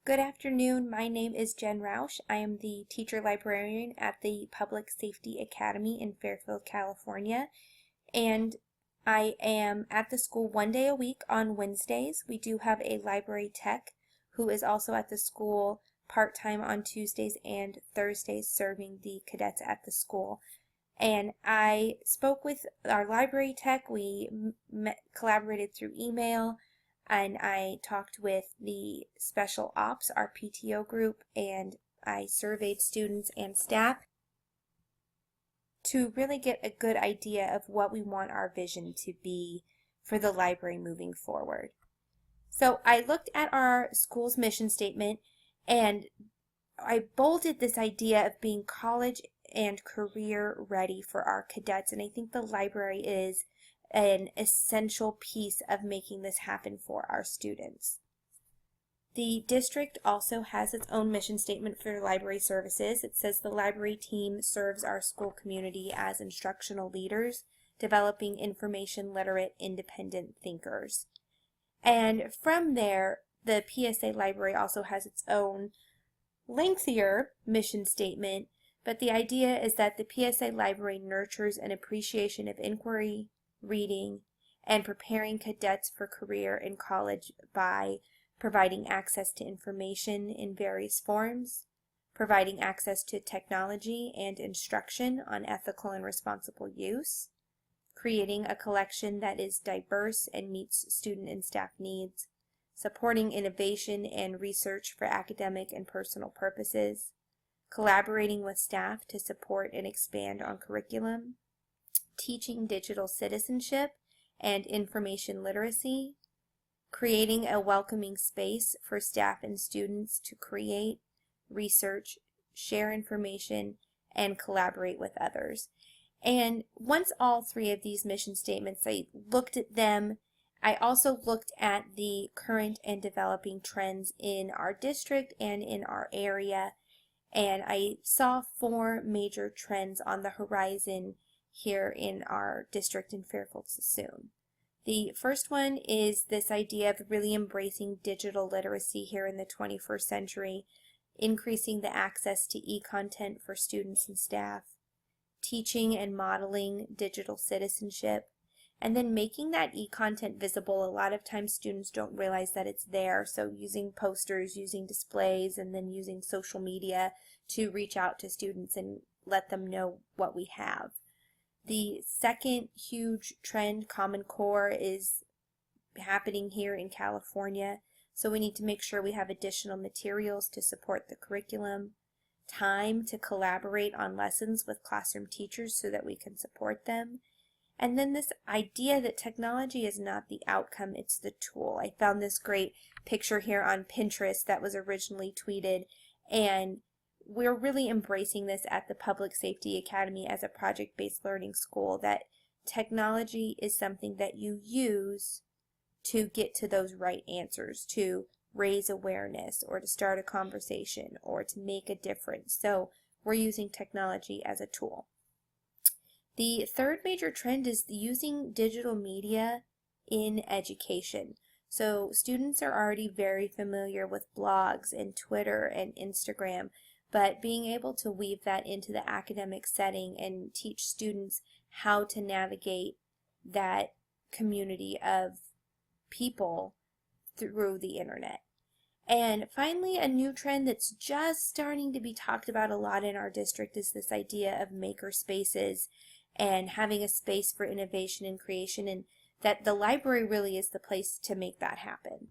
Good afternoon. My name is Jen Roush. I am the teacher librarian at the Public Safety Academy in Fairfield, California, and I am at the school one day a week on Wednesdays. We do have a library tech who is also at the school part-time on Tuesdays and Thursdays serving the cadets at the school. And I spoke with our library tech. We collaborated through email, and I talked with the special ops, our PTO group, and I surveyed students and staff to really get a good idea of what we want our vision to be for the library moving forward. So I looked at our school's mission statement and I bolded this idea of being college and career ready for our cadets, and I think the library is an essential piece of making this happen for our students. The district also has its own mission statement for library services. It says the library team serves our school community as instructional leaders, developing information literate, independent thinkers. And from there, the PSA library also has its own lengthier mission statement, but the idea is that the PSA library nurtures an appreciation of inquiry, reading, and preparing cadets for career in college by providing access to information in various forms, providing access to technology and instruction on ethical and responsible use, creating a collection that is diverse and meets student and staff needs, supporting innovation and research for academic and personal purposes, collaborating with staff to support and expand on curriculum, teaching digital citizenship and information literacy, creating a welcoming space for staff and students to create, research, share information, and collaborate with others. And once all three of these mission statements, I looked at them, I also looked at the current and developing trends in our district and in our area, and I saw four major trends on the horizon here in our district in Fairfield-Sassoon. The first one is this idea of really embracing digital literacy here in the 21st century, increasing the access to e-content for students and staff, teaching and modeling digital citizenship, and then making that e-content visible. A lot of times students don't realize that it's there, so using posters, using displays, and then using social media to reach out to students and let them know what we have. The second huge trend, Common Core, is happening here in California, so we need to make sure we have additional materials to support the curriculum, time to collaborate on lessons with classroom teachers so that we can support them, and then this idea that technology is not the outcome, it's the tool. I found this great picture here on Pinterest that was originally tweeted, and we're really embracing this at the Public Safety Academy as a project-based learning school, that technology is something that you use to get to those right answers, to raise awareness or to start a conversation or to make a difference. So we're using technology as a tool. The third major trend is using digital media in education. So students are already very familiar with blogs and Twitter and Instagram, but being able to weave that into the academic setting and teach students how to navigate that community of people through the internet. And finally, a new trend that's just starting to be talked about a lot in our district is this idea of maker spaces and having a space for innovation and creation, and that the library really is the place to make that happen.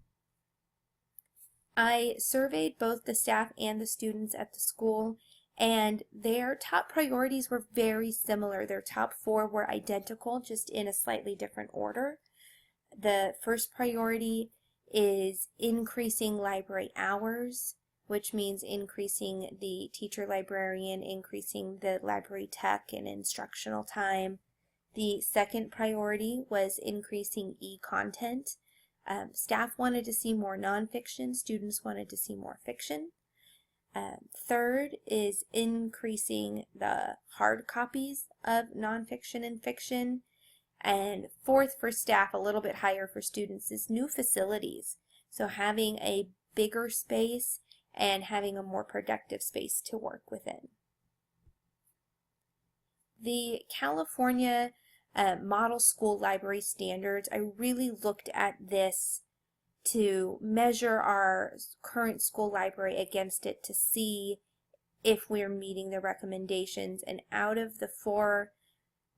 I surveyed both the staff and the students at the school, and their top priorities were very similar. Their top four were identical, just in a slightly different order. The first priority is increasing library hours, which means increasing the teacher librarian, increasing the library tech and instructional time. The second priority was increasing e-content. Staff wanted to see more nonfiction, students wanted to see more fiction. Third is increasing the hard copies of nonfiction and fiction. And fourth for staff, a little bit higher for students, is new facilities. So having a bigger space and having a more productive space to work within. The California Model School Library Standards, I really looked at this to measure our current school library against it to see if we're meeting the recommendations. And out of the 4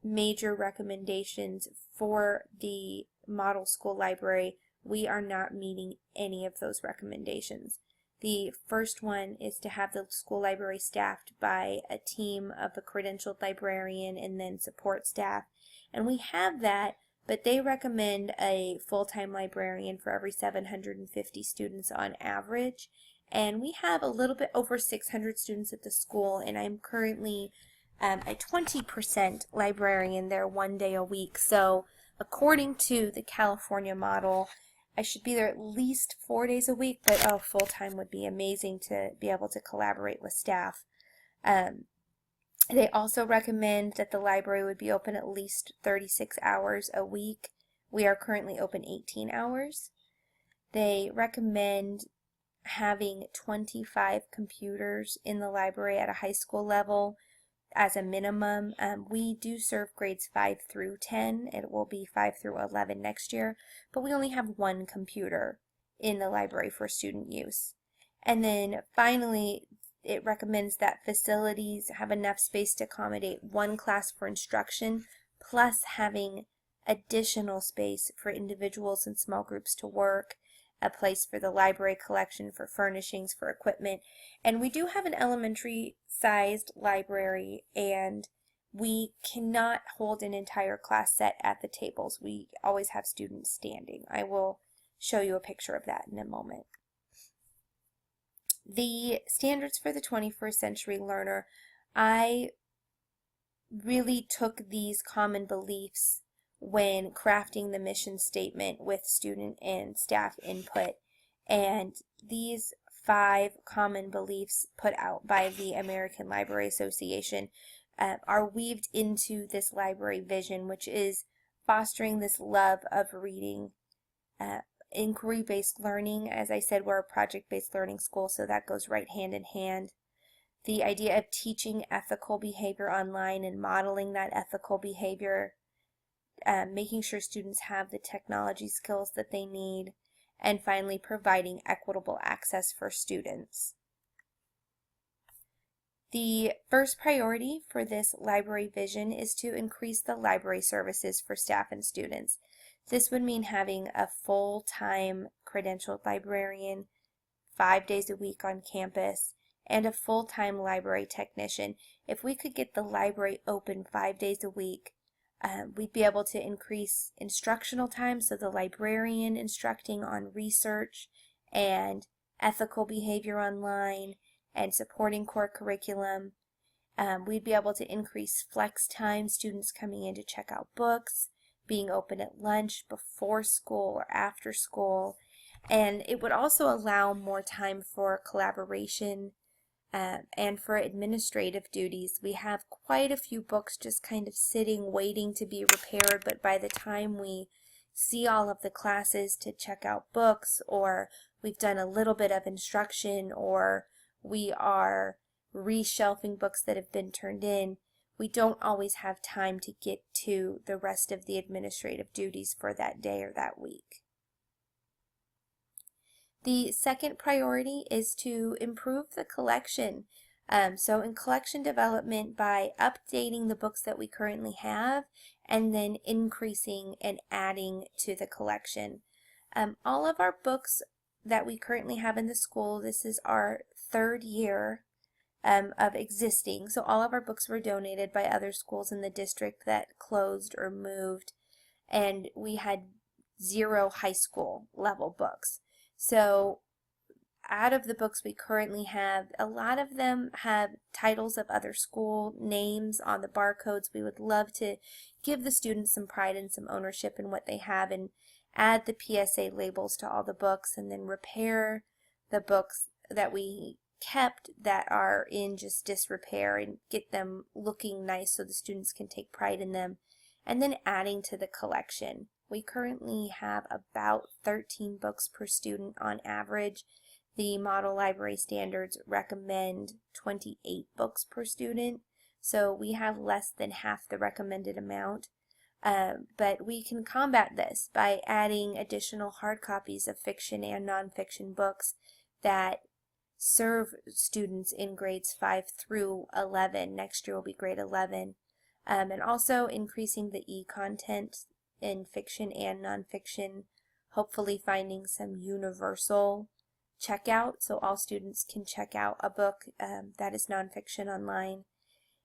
major recommendations for the model school library, we are not meeting any of those recommendations. The first one is to have the school library staffed by a team of a credentialed librarian and then support staff. And we have that, but they recommend a full-time librarian for every 750 students on average. And we have a little bit over 600 students at the school, and I'm currently a 20% librarian there 1 day a week. So according to the California model, I should be there at least 4 days a week, but full-time would be amazing to be able to collaborate with staff. They also recommend that the library would be open at least 36 hours a week. We are currently open 18 hours. They recommend having 25 computers in the library at a high school level as a minimum. We do serve grades 5 through 10. It will be 5 through 11 next year, but we only have 1 computer in the library for student use. And then finally, it recommends that facilities have enough space to accommodate 1 class for instruction, plus having additional space for individuals and small groups to work, a place for the library collection, for furnishings, for equipment. And we do have an elementary sized library, and we cannot hold an entire class set at the tables. We always have students standing. I will show you a picture of that in a moment. The standards for the 21st century learner, I really took these common beliefs when crafting the mission statement with student and staff input, and these 5 common beliefs put out by the American Library Association are weaved into this library vision, which is fostering this love of reading, inquiry-based learning. As I said, we're a project-based learning school, so that goes right hand in hand. The idea of teaching ethical behavior online and modeling that ethical behavior, making sure students have the technology skills that they need, and finally providing equitable access for students. The first priority for this library vision is to increase the library services for staff and students. This would mean having a full-time credentialed librarian 5 days a week on campus and a full-time library technician. If we could get the library open 5 days a week, we'd be able to increase instructional time, so the librarian instructing on research and ethical behavior online and supporting core curriculum. We'd be able to increase flex time, students coming in to check out books, being open at lunch, before school or after school, and it would also allow more time for collaboration and for administrative duties. We have quite a few books just kind of sitting waiting to be repaired, but by the time we see all of the classes to check out books, or we've done a little bit of instruction, or we are reshelving books that have been turned in, we don't always have time to get to the rest of the administrative duties for that day or that week. The second priority is to improve the collection. So in collection development, by updating the books that we currently have and then increasing and adding to the collection. All of our books that we currently have in the school, this is our 3rd year of existing. So all of our books were donated by other schools in the district that closed or moved, and we had 0 high school level books. So out of the books we currently have, a lot of them have titles of other school names on the barcodes. We would love to give the students some pride and some ownership in what they have, and add the PSA labels to all the books, and then repair the books that we kept that are in just disrepair and get them looking nice so the students can take pride in them, and then adding to the collection. We currently have about 13 books per student on average. the model library standards recommend 28 books per student, so we have less than half the recommended amount. But we can combat this by adding additional hard copies of fiction and nonfiction books that serve students in grades 5 through 11. Next year will be grade 11. And also increasing the e-content in fiction and nonfiction, hopefully finding some universal checkout so all students can check out a book that is nonfiction online.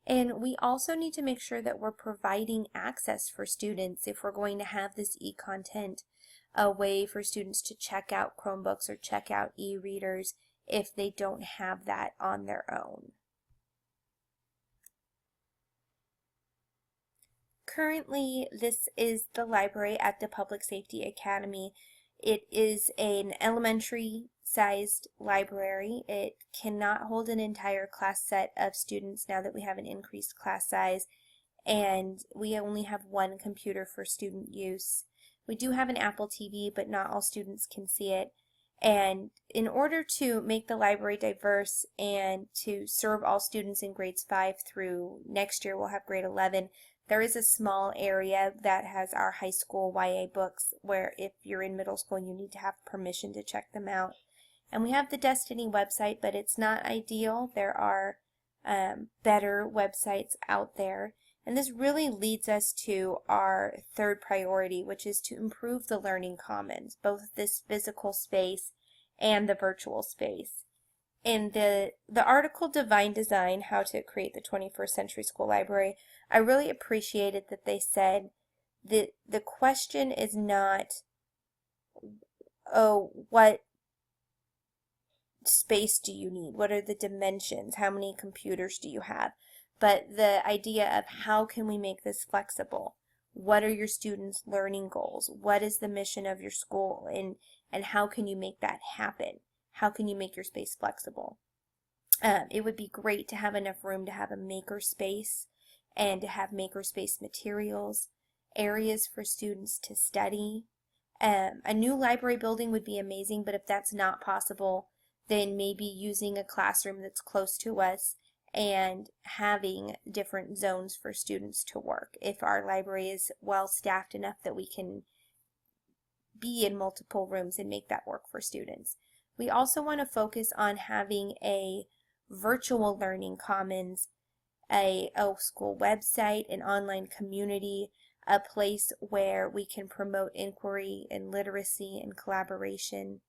And we also need to make sure that we're providing access for students if we're going to have this e-content, a way for students to check out Chromebooks or check out e-readers if they don't have that on their own. Currently, this is the library at the Public Safety Academy. It is an elementary-sized library. It cannot hold an entire class set of students now that we have an increased class size, and we only have one computer for student use. We do have an Apple TV, but not all students can see it. And in order to make the library diverse and to serve all students in grades 5 through next year, we'll have grade 11, there is a small area that has our high school YA books where if you're in middle school you need to have permission to check them out. And we have the Destiny website, but it's not ideal. There are better websites out there. And this really leads us to our third priority, which is to improve the learning commons, both this physical space and the virtual space. In the article Divine Design, How to Create the 21st Century School Library, I really appreciated that they said that the question is not, oh, what space do you need? What are the dimensions? How many computers do you have? But the idea of how can we make this flexible? What are your students' learning goals? What is the mission of your school? And how can you make that happen? How can you make your space flexible? It would be great to have enough room to have a maker space and to have maker space materials, areas for students to study. A new library building would be amazing, but if that's not possible, then maybe using a classroom that's close to us and having different zones for students to work if our library is well staffed enough that we can be in multiple rooms and make that work for students. We also want to focus on having a virtual learning commons, a school website, an online community, a place where we can promote inquiry and literacy and collaboration.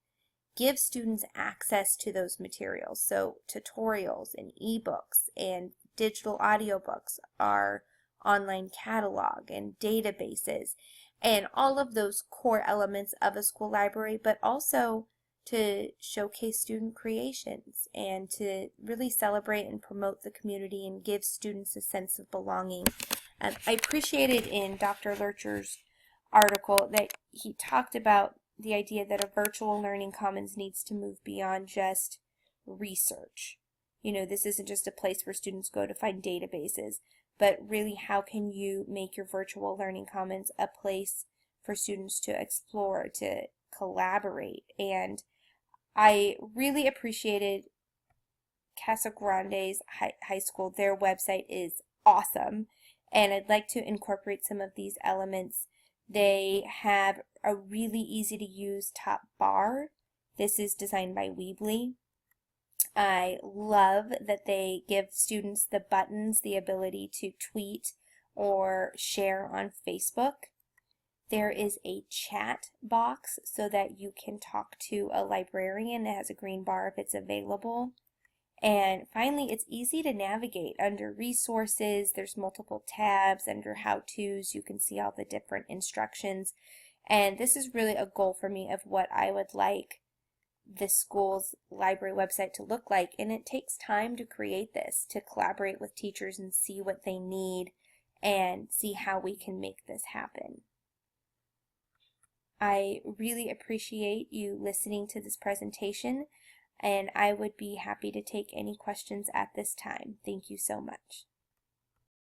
Give students access to those materials, so tutorials and ebooks and digital audiobooks, our online catalog and databases, and all of those core elements of a school library, but also to showcase student creations and to really celebrate and promote the community and give students a sense of belonging. I appreciated in Dr. Lurcher's article that he talked about the idea that a virtual learning commons needs to move beyond just research. You know, this isn't just a place where students go to find databases, but really how can you make your virtual learning commons a place for students to explore, to collaborate. And I really appreciated Casa Grande's high school. Their website is awesome, and I'd like to incorporate some of these elements. They have a really easy to use top bar. This is designed by Weebly. I love that they give students the buttons, the ability to tweet or share on Facebook. There is a chat box so that you can talk to a librarian. It has a green bar if it's available. And finally, it's easy to navigate. Under resources, there's multiple tabs. Under how-tos, you can see all the different instructions. And this is really a goal for me of what I would like the school's library website to look like. And it takes time to create this, to collaborate with teachers and see what they need and see how we can make this happen. I really appreciate you listening to this presentation, and I would be happy to take any questions at this time. Thank you so much.